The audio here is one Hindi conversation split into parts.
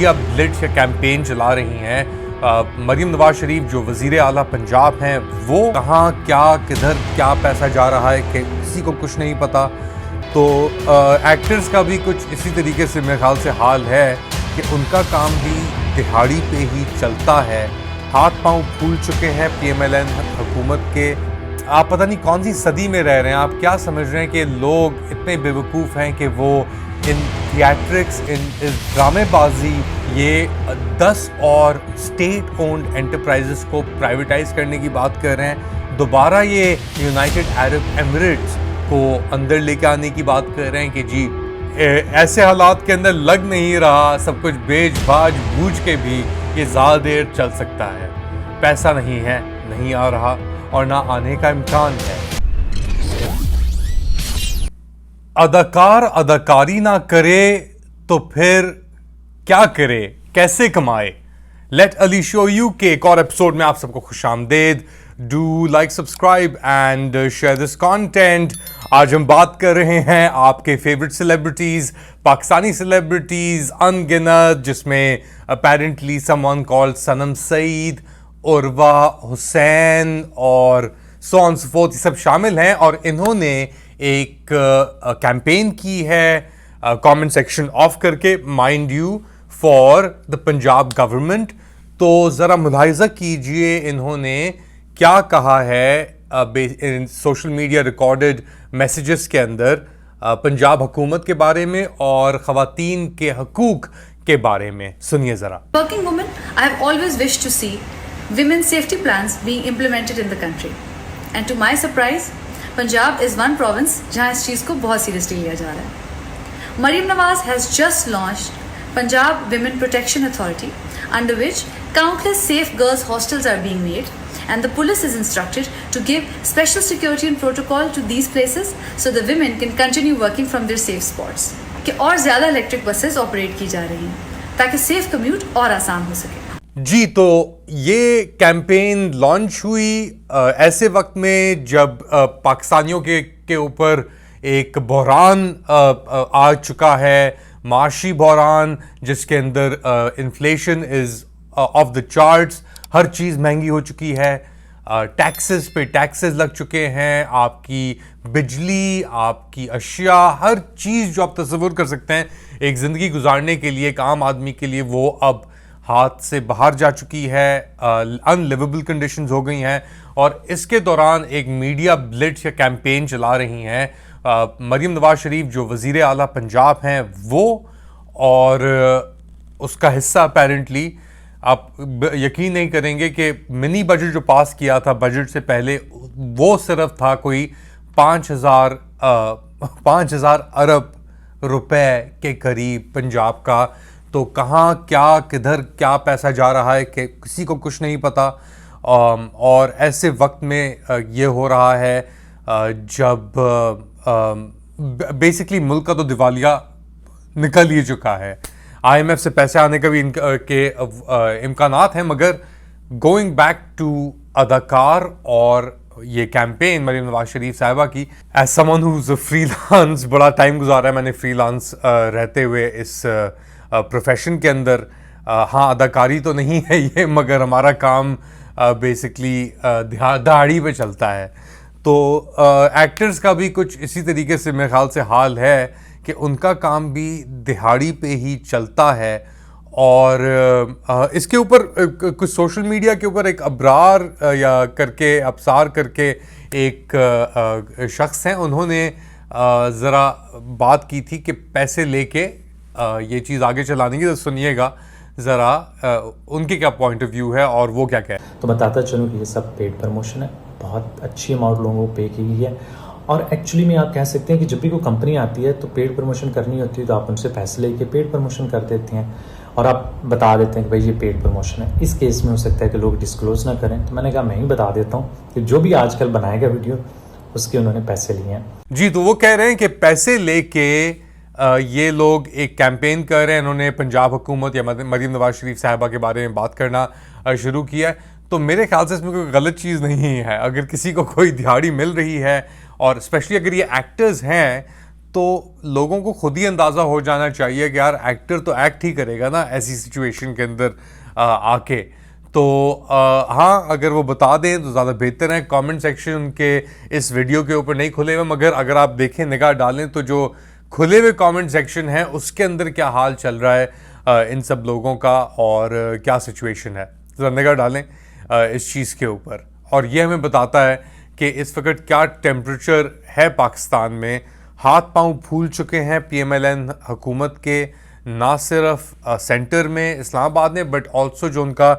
मीडिया ब्लिट्स या कैंपेन चला रही हैं। मरीम नवाज शरीफ जो वज़ीर आला पंजाब हैं, वो कहाँ क्या किधर क्या पैसा जा रहा है कि किसी को कुछ नहीं पता। तो एक्टर्स का भी कुछ इसी तरीके से मेरे ख्याल से हाल है कि उनका काम भी दिहाड़ी पे ही चलता है। हाथ पांव फूल चुके हैं PMLN हुकूमत के। आप पता नहीं कौन सी सदी में रह रहे हैं। आप क्या समझ रहे हैं कि लोग इतने बेवकूफ़ हैं कि वो इन थिएट्रिक्स, इन ड्रामेबाजी, ये 10 और स्टेट ओन्ड एंटरप्राइजेस को प्राइवेटाइज करने की बात कर रहे हैं। दोबारा ये यूनाइटेड अरब एमिरेट्स को अंदर लेके आने की बात कर रहे हैं कि जी ऐसे हालात के अंदर लग नहीं रहा, सब कुछ बेच बाज बूझ के भी ये ज़्यादा देर चल सकता है। पैसा नहीं है, नहीं आ रहा और ना आने का इम्कान है। अदाकार अदाकारी ना करे तो फिर क्या करे, कैसे कमाए। लेट अली शो यू के एक और एपिसोड में आप सबको खुशामदेद। Do like, subscribe and share this content. आज हम बात कर रहे हैं आपके फेवरेट सेलिब्रिटीज, पाकिस्तानी सेलिब्रिटीज अनगिनत, जिसमें अपेरेंटली समवन कॉल्ड सनम सईद, उर्वा हुसैन और सो ऑन सो फोर्थ, ये सब शामिल हैं। और इन्होंने एक कैंपेन की है कमेंट सेक्शन ऑफ करके, mind you, for the Punjab government. तो ज़रा मुलाहिजा कीजिए इन्होंने क्या कहा है सोशल मीडिया रिकॉर्डेड मैसेजेस के अंदर पंजाब हुकूमत के बारे में और ख़वातीन के हकूक़ के बारे में। सुनिए ज़रा। Working women, I have always wished to see women's safety plans being implemented in the country. And to my surprise, Punjab is one province जहाँ इस चीज़ को बहुत सीरियसली लिया जा रहा है। Maryam Nawaz has just launched Punjab Women Protection Authority, under which countless safe girls hostels are being made, and the police is instructed to give special security and protocol to these places so the women can continue working from their safe spots. कि और ज़्यादा इलेक्ट्रिक बसेस ऑपरेट की जा रही हैं ताकि सेफ कम्यूट और आसान हो सके। जी, तो ये कैंपेन लॉन्च हुई ऐसे वक्त में जब पाकिस्तानियों के ऊपर एक बहरान आ चुका है, माशी बहरान, जिसके अंदर inflation is off the charts. हर चीज़ महंगी हो चुकी है, टैक्सेस पे टैक्सेस लग चुके हैं, आपकी बिजली, आपकी अशिया, हर चीज़ जो आप तस्वुर कर सकते हैं एक ज़िंदगी गुजारने के लिए, एक आम आदमी के लिए, वो अब हाथ से बाहर जा चुकी है। अनलिवेबल कंडीशंस हो गई हैं। और इसके दौरान एक मीडिया ब्लिट्स या कैंपेन चला रही हैं मरीम नवाज शरीफ जो वज़ीर आला पंजाब हैं, वो और उसका हिस्सा अपेरेंटली। आप यकीन नहीं करेंगे कि मिनी बजट जो पास किया था बजट से पहले, वो सिर्फ था कोई 5,000 अरब रुपए के करीब पंजाब का। तो कहाँ क्या किधर क्या पैसा जा रहा है कि किसी को कुछ नहीं पता। और ऐसे वक्त में ये हो रहा है जब बेसिकली मुल्क का तो दिवालिया निकल ही चुका है। IMF से पैसे आने का भी इम्कानात हैं, मगर गोइंग बैक टू अदाकार और ये कैंपेन मरीम नवाज शरीफ साहिबा की, as someone who is a freelance, बड़ा टाइम गुजारा है मैंने फ्रीलांस रहते हुए इस प्रोफेशन के अंदर। हाँ, अदाकारी तो नहीं है ये, मगर हमारा काम बेसिकली दिहाड़ी पे चलता है। तो एक्टर्स का भी कुछ इसी तरीके से मेरे ख्याल से हाल है कि उनका काम भी दिहाड़ी पे ही चलता है। और इसके ऊपर कुछ सोशल मीडिया के ऊपर एक अबरार या करके अबसार करके एक शख्स हैं, उन्होंने ज़रा बात की थी कि पैसे लेके ये चीज़ आगे चलाने की। तो सुनिएगा ज़रा उनके क्या पॉइंट ऑफ व्यू है और वो क्या कह। तो बताता चलूँ कि ये सब पेड प्रमोशन है, बहुत अच्छी अमाउंट लोगों को पे की गई है। और एक्चुअली में आप कह सकते हैं कि जब भी कोई कंपनी आती है तो पेड प्रमोशन करनी होती है, तो आप उनसे पैसे लेके पेड प्रमोशन कर देते हैं और आप बता देते हैं कि भाई ये पेड प्रमोशन है। इस केस में हो सकता है कि लोग डिस्क्लोज ना करें, तो मैंने कहा मैं ही बता देता हूँ कि जो भी आजकल बनाएगा वीडियो उसके उन्होंने पैसे लिए हैं। जी, तो वो कह रहे हैं कि पैसे लेके ये लोग एक कैंपेन कर रहे हैं। इन्होंने पंजाब हुकूमत या मरीम नवाज शरीफ साहिबा के बारे में बात करना शुरू किया है। तो मेरे ख्याल से इसमें कोई गलत चीज़ नहीं है। अगर किसी को कोई दिहाड़ी मिल रही है और स्पेशली अगर ये एक्टर्स हैं, तो लोगों को खुद ही अंदाज़ा हो जाना चाहिए कि यार एक्टर तो एक्ट ही करेगा ना ऐसी सिचुएशन के अंदर आके। तो हाँ, अगर वो बता दें तो ज़्यादा बेहतर है। कमेंट सेक्शन उनके इस वीडियो के ऊपर नहीं खुले हुए, मगर अगर आप देखें, निगाह डालें तो जो खुले हुए कमेंट सेक्शन है उसके अंदर क्या हाल चल रहा है इन सब लोगों का और क्या सिचुएशन है, ज़रा निगाह डालें इस चीज़ के ऊपर। और ये हमें बताता है कि इस वक्त क्या टेम्परेचर है पाकिस्तान में। हाथ पांव फूल चुके हैं PMLN हुकूमत के, ना सिर्फ सेंटर में इस्लामाबाद में, बट ऑल्सो जो उनका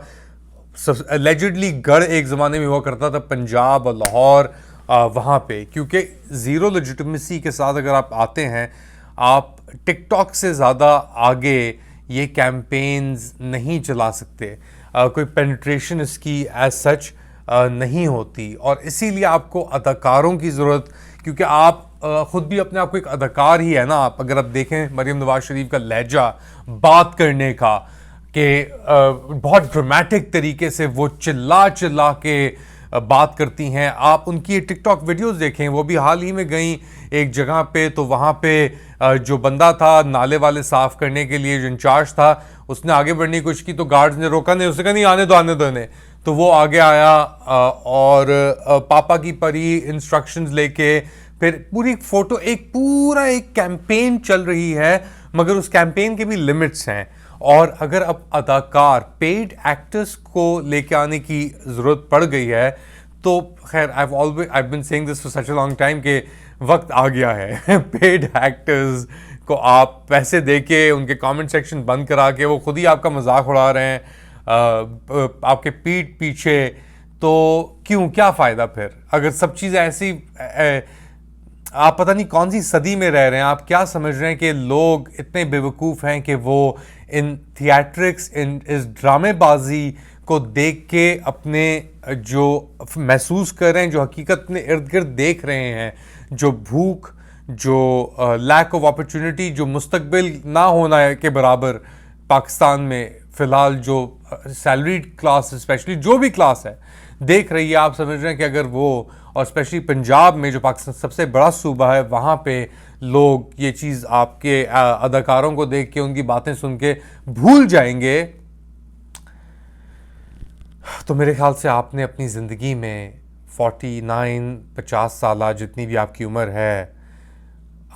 एलिजिडली गढ़ एक ज़माने में हुआ करता था पंजाब और लाहौर, वहाँ पे। क्योंकि ज़ीरो लेजिटिमेसी के साथ अगर आप आते हैं, आप टिकटॉक से ज़्यादा आगे ये कैंपेन्स नहीं चला सकते। कोई पेनिट्रेशन इसकी एज सच नहीं होती, और इसीलिए आपको अदाकारों की ज़रूरत, क्योंकि आप ख़ुद भी अपने आप को एक अदाकार ही है ना। आप अगर आप देखें मरीम नवाज शरीफ का लहजा बात करने का, कि बहुत ड्रामेटिक तरीके से वो चिल्ला चिल्ला के बात करती हैं। आप उनकी टिकटॉक वीडियोस देखें, वो भी हाल ही में गई एक जगह पे, तो वहाँ पे जो बंदा था नाले वाले साफ़ करने के लिए जो इंचार्ज था, उसने आगे बढ़ने की कोशिश की तो गार्ड्स ने रोका नहीं, उसने कहा नहीं आने दो आने दो इन्हें। तो वो आगे आया और पापा की परी इंस्ट्रक्शंस लेके फिर पूरी फोटो, एक पूरा एक कैंपेन चल रही है, मगर उस कैंपेन के भी लिमिट्स हैं। और अगर अब अदाकार पेड एक्टर्स को लेके आने की ज़रूरत पड़ गई है, तो खैर I been saying this for such a long time कि वक्त आ गया है पेड एक्टर्स को आप पैसे देके उनके कमेंट सेक्शन बंद करा के वो खुद ही आपका मजाक उड़ा रहे हैं आपके पीठ पीछे, तो क्यों, क्या फ़ायदा फिर? अगर सब चीज़ें ऐसी, आप पता नहीं कौन सी सदी में रह रहे हैं। आप क्या समझ रहे हैं कि लोग इतने बेवकूफ़ हैं कि वो इन थिएट्रिक्स, इन इस ड्रामेबाजी को देख के अपने जो महसूस कर रहे हैं, जो हकीकत में इर्द गिर्द देख रहे हैं, जो भूख, जो लैक ऑफ अपॉर्चुनिटी, जो मुस्तकबिल ना होना के बराबर पाकिस्तान में फ़िलहाल जो सैलरीड क्लास, स्पेशली जो भी क्लास है देख रही है, आप समझ रहे हैं कि अगर वो, और स्पेशली पंजाब में जो पाकिस्तान सबसे बड़ा सूबा है, वहाँ पे लोग ये चीज़ आपके अदाकारों को देख के, उनकी बातें सुन के भूल जाएंगे, तो मेरे ख्याल से आपने अपनी ज़िंदगी में 49-50 साल जितनी भी आपकी उम्र है,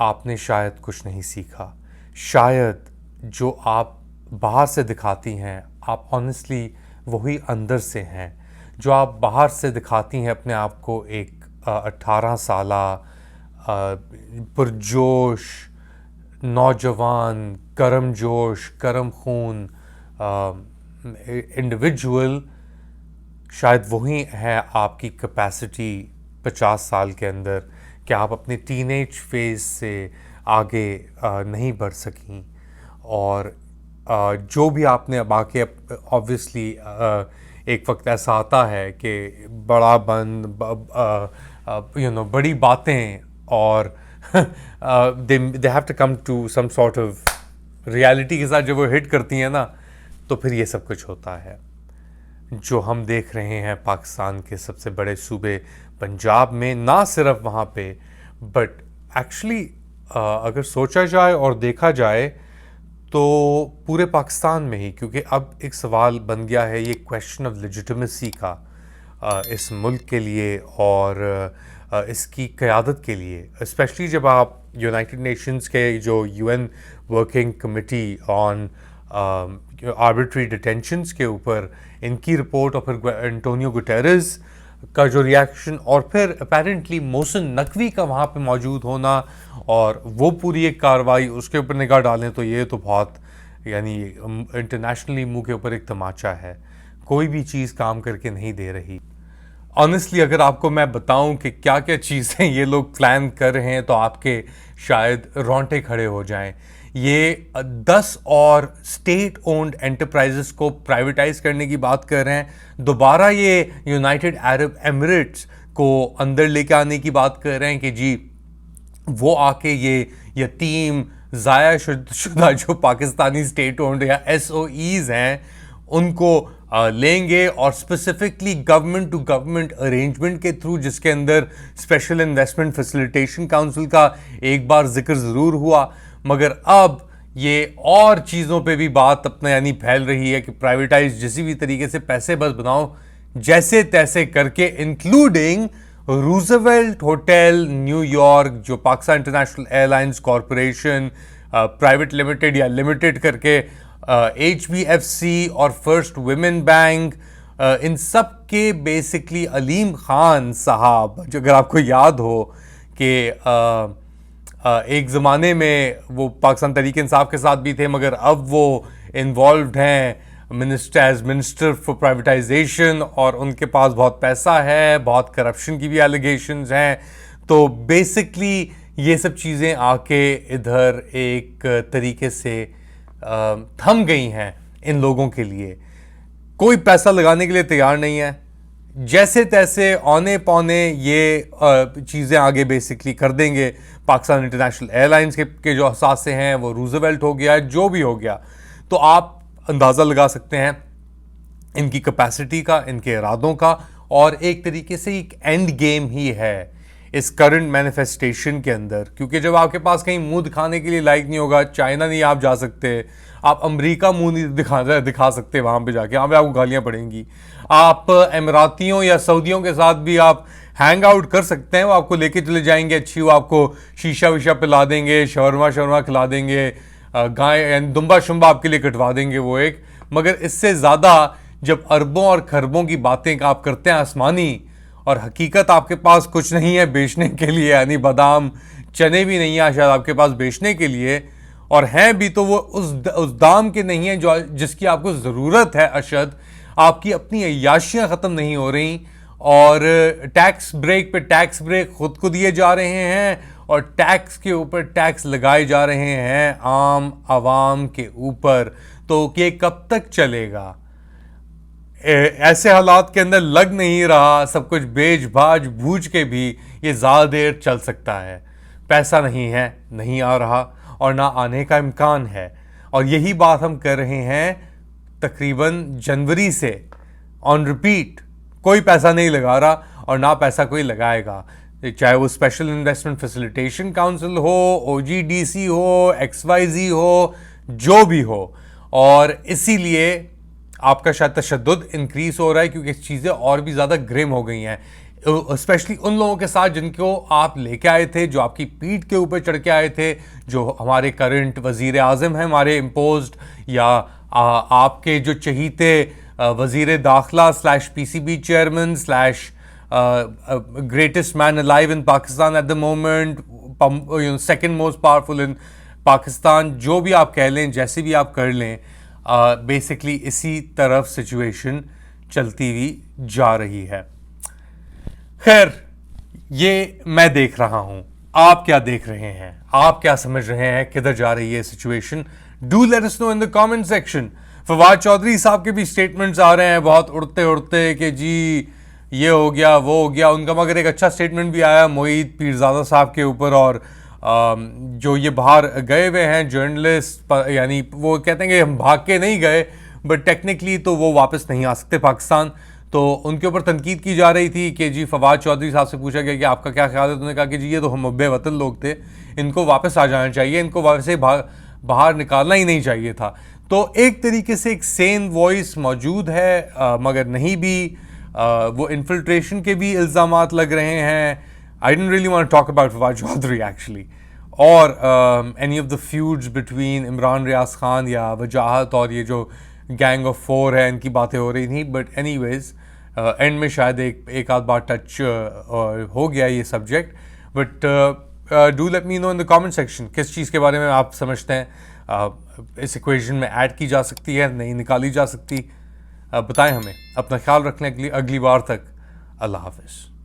आपने शायद कुछ नहीं सीखा। शायद जो आप बाहर से दिखाती हैं, आप ऑनेस्टली वही अंदर से हैं। जो आप बाहर से दिखाती हैं अपने आप को एक 18 साला पुरजोश नौजवान, करमजोश, करम खून इंडिविजुअल, शायद वही है आपकी कैपेसिटी 50 साल के अंदर, कि आप अपने टीनेज फेज़ से आगे नहीं बढ़ सकें। और जो भी आपने अब आके, ऑब्वियसली एक वक्त ऐसा आता है कि बड़ा बंद, बड़ी बातें, और they have to come to some sort of reality के साथ जब वो हिट करती हैं ना, तो फिर ये सब कुछ होता है जो हम देख रहे हैं पाकिस्तान के सबसे बड़े सूबे पंजाब में। ना सिर्फ वहाँ पे, बट एक्चुअली अगर सोचा जाए और देखा जाए तो पूरे पाकिस्तान में ही, क्योंकि अब एक सवाल बन गया है ये क्वेश्चन ऑफ लेजिटिमेसी का इस मुल्क के लिए और इसकी क़यादत के लिए। स्पेशली जब आप यूनाइटेड नेशंस के जो UN working committee on arbitrary detentions के ऊपर इनकी रिपोर्ट, और फिर एंटोनियो गुटेरेस का जो रिएक्शन, और फिर अपेरेंटली मोहसिन नकवी का वहाँ पे मौजूद होना, और वो पूरी एक कार्रवाई, उसके ऊपर निगाह डालें तो ये तो बहुत, यानी इंटरनेशनली मुंह के ऊपर एक तमाचा है। कोई भी चीज़ काम करके नहीं दे रही। ऑनेस्टली अगर आपको मैं बताऊं कि क्या क्या चीज़ें ये लोग प्लान कर रहे हैं, तो आपके शायद रोंगटे खड़े हो जाएं। ये 10 और स्टेट ओन्ड एंटरप्राइजेस को प्राइवेटाइज करने की बात कर रहे हैं। दोबारा ये यूनाइटेड अरब एमिरेट्स को अंदर लेके आने की बात कर रहे हैं कि जी वो आके ये यतीम ज़ाया शुदा जो पाकिस्तानी स्टेट ओन्ड या SOEs हैं, उनको लेंगे और specifically government to government arrangement के थ्रू, जिसके अंदर स्पेशल इन्वेस्टमेंट फैसिलिटेशन काउंसिल का एक बार जिक्र ज़रूर हुआ, मगर अब ये और चीज़ों पे भी बात अपना यानी फैल रही है कि प्राइवेटाइज जिसी भी तरीके से पैसे बस बनाओ जैसे तैसे करके, इंक्लूडिंग रूजवेल्ट होटल न्यूयॉर्क जो Pakistan international airlines corporation private limited या लिमिटेड करके, HBFC और फर्स्ट वुमेन बैंक, इन सब के बेसिकली अलीम खान साहब, जो अगर आपको याद हो कि एक ज़माने में वो पाकिस्तान तहरीक इंसाफ के साथ भी थे, मगर अब वो इन्वॉल्व्ड हैं एज मिनिस्टर फॉर प्राइवेटाइजेशन और उनके पास बहुत पैसा है, बहुत करप्शन की भी एलिगेशंस हैं। तो बेसिकली ये सब चीज़ें आके इधर एक तरीके से थम गई हैं इन लोगों के लिए, कोई पैसा लगाने के लिए तैयार नहीं है, जैसे तैसे औने पौने ये चीज़ें आगे बेसिकली कर देंगे। पाकिस्तान इंटरनेशनल एयरलाइंस के जो असासे हैं वो रूजवेल्ट हो गया, जो भी हो गया, तो आप अंदाज़ा लगा सकते हैं इनकी कैपेसिटी का, इनके इरादों का, और एक तरीके से एक एंड गेम ही है इस करंट मैनिफेस्टेशन के अंदर। क्योंकि जब आपके पास कहीं मुंह दिखाने के लिए लायक नहीं होगा, चाइना नहीं आप जा सकते, आप अमेरिका मुंह नहीं दिखा सकते वहाँ पे जाके, वहाँ पे आपको गालियाँ पड़ेंगी। आप अमीरातियों या सऊदियों के साथ भी आप हैंग आउट कर सकते हैं, वो आपको लेके चले जाएंगे अच्छी, वो आपको शीशा वीशा पिला देंगे, शवरमा खिला देंगे, गाय दुम्बा शुम्बा आपके लिए कटवा देंगे वो एक। मगर इससे ज़्यादा जब अरबों और खरबों की बातें आप करते हैं आसमानी, और हकीकत आपके पास कुछ नहीं है बेचने के लिए, यानी बादाम चने भी नहीं है शायद आपके पास बेचने के लिए, और हैं भी तो वो उस दाम के नहीं है जो जिसकी आपको ज़रूरत है। अशद आपकी अपनी अय्याशियाँ ख़त्म नहीं हो रही, और टैक्स ब्रेक पे टैक्स ब्रेक खुद को दिए जा रहे हैं, और टैक्स के ऊपर टैक्स लगाए जा रहे हैं आम आवाम के ऊपर। तो ये कब तक चलेगा? ऐसे हालात के अंदर लग नहीं रहा, सब कुछ बेच भाज भूज के भी ये ज़्यादा देर चल सकता है। पैसा नहीं है, नहीं आ रहा, और ना आने का इम्कान है, और यही बात हम कर रहे हैं तकरीबन जनवरी से ऑन रिपीट। कोई पैसा नहीं लगा रहा और ना पैसा कोई लगाएगा, चाहे वो स्पेशल इन्वेस्टमेंट फैसिलिटेशन काउंसिल हो, OGDC हो, XYZ हो, जो भी हो। और इसीलिए आपका शायद तशद्दुद इंक्रीज हो रहा है, क्योंकि चीज़ें और भी ज़्यादा ग्रिम हो गई हैं, स्पेशली उन लोगों के साथ जिनको आप लेके आए थे, जो आपकी पीठ के ऊपर चढ़ के आए थे, जो हमारे करंट वज़ीर आज़म हैं हमारे इम्पोज्ड, या आपके जो चहीते वज़ीर दाखिला / PCB chairman / greatest man alive in Pakistan at the moment, second most powerful in Pakistan, जो भी आप कह लें, जैसे भी आप कर लें, बेसिकली इसी तरफ सिचुएशन चलती हुई जा रही है। खैर, ये मैं देख रहा हूं, आप क्या देख रहे हैं? आप क्या समझ रहे हैं? किधर जा रही है situation? Do let us know in the comment section. Fawad Chaudhry साहब के भी स्टेटमेंट्स आ रहे हैं बहुत उड़ते उड़ते कि जी ये हो गया, वो हो गया उनका, मगर एक अच्छा स्टेटमेंट भी आया मोईद पीरजादा साहब के ऊपर, और जो ये बाहर गए हुए हैं जर्नलिस्ट, यानी वो कहते हैं कि हम भाग के नहीं गए, बट टेक्निकली तो वो वापस नहीं आ सकते पाकिस्तान। तो उनके ऊपर तनकीद की जा रही थी कि जी फवाद चौधरी साहब से पूछा गया कि आपका क्या ख्याल है, तो उन्होंने कहा कि जी ये तो हम मुब्बे वतन लोग थे, इनको वापस आ जाना चाहिए, इनको वैसे बाहर निकालना ही नहीं चाहिए था। तो एक तरीके से एक सेन वॉइस मौजूद है, मगर नहीं भी वो इन्फिल्ट्रेशन के भी इल्ज़ामात लग रहे हैं। I didn't really want to talk about Fawad Chaudhry actually, or any of the feuds between Imran Riaz Khan या वजाहत और ये जो गैंग ऑफ 4 है, इनकी बातें हो रही थी। बट एनीवेज एंड में शायद एक आध बार टच हो गया ये subject. But do let me know in the comment section किस चीज़ के बारे में आप समझते हैं इस इक्वेशन में ऐड की जा सकती है, नहीं निकाली जा सकती। बताएं हमें। अपना ख्याल रखने अगली बार तक। अल्लाह हाफिज़।